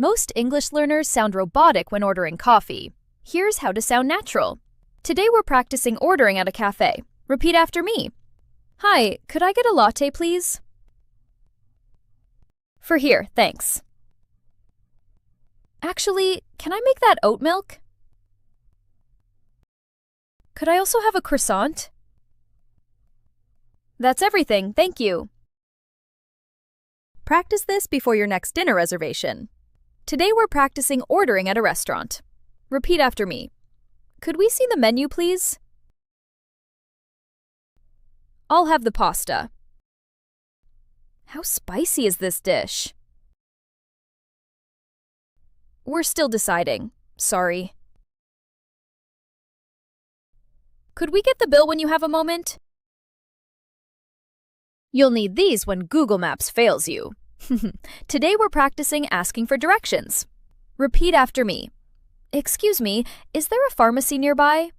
Most English learners sound robotic when ordering coffee. Here's how to sound natural. Today we're practicing ordering at a cafe. Repeat after me. Hi, could I get a latte, please? For here, thanks. Actually, can I make that oat milk? Could I also have a croissant? That's everything, thank you. Practice this before your next dinner reservation. Today we're practicing ordering at a restaurant. Repeat after me. Could we see the menu, please? I'll have the pasta. How spicy is this dish? We're still deciding. Sorry. Could we get the bill when you have a moment? You'll need these when Google Maps fails you. Today we're practicing asking for directions. Repeat after me. Excuse me, is there a pharmacy nearby?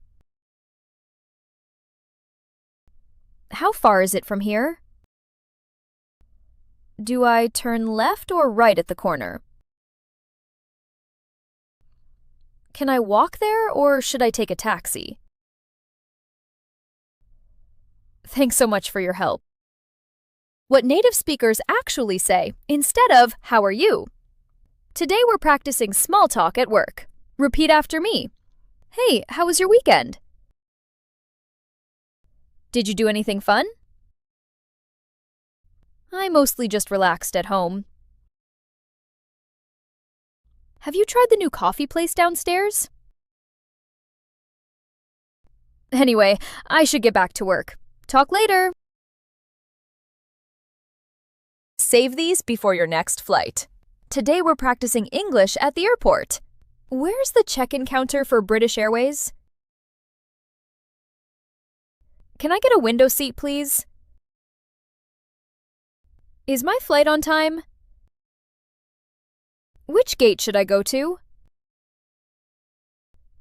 How far is it from here? Do I turn left or right at the corner? Can I walk there or should I take a taxi? Thanks so much for your help. What native speakers actually say instead of, "How are you?" Today we're practicing small talk at work. Repeat after me. Hey, how was your weekend? Did you do anything fun? I mostly just relaxed at home. Have you tried the new coffee place downstairs? Anyway, I should get back to work. Talk later. Save these before your next flight. Today we're practicing English at the airport. Where's the check-in counter for British Airways? Can I get a window seat, please? Is my flight on time? Which gate should I go to?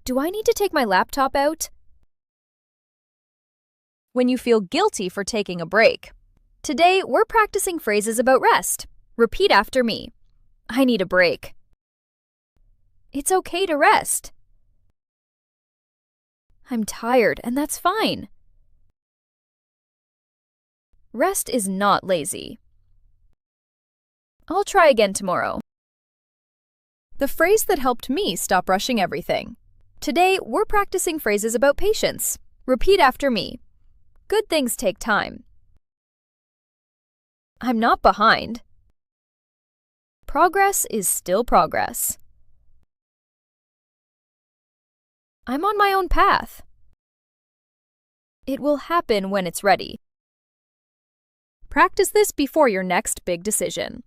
Do I need to take my laptop out? When you feel guilty for taking a break. Today, we're practicing phrases about rest. Repeat after me. I need a break. It's okay to rest. I'm tired, and that's fine. Rest is not lazy. I'll try again tomorrow. The phrase that helped me stop rushing everything. Today, we're practicing phrases about patience. Repeat after me. Good things take time. I'm not behind. Progress is still progress. I'm on my own path. It will happen when it's ready. Practice this before your next big decision.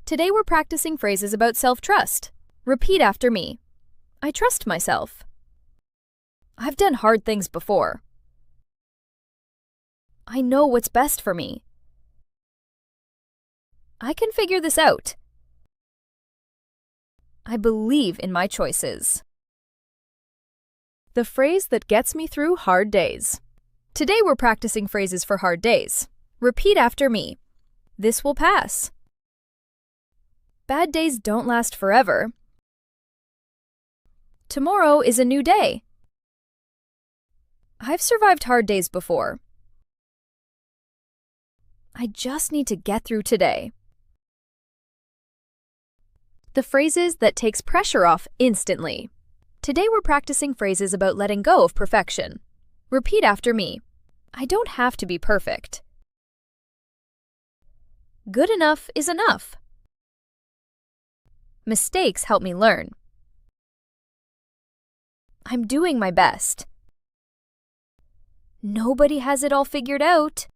Today we're practicing phrases about self-trust. Repeat after me. I trust myself. I've done hard things before. I know what's best for me. I can figure this out. I believe in my choices. The phrase that gets me through hard days. Today we're practicing phrases for hard days. Repeat after me. This will pass. Bad days don't last forever. Tomorrow is a new day. I've survived hard days before. I just need to get through today. The phrases that takes pressure off instantly. Today we're practicing phrases about letting go of perfection. Repeat after me. I don't have to be perfect. Good enough is enough. Mistakes help me learn. I'm doing my best. Nobody has it all figured out.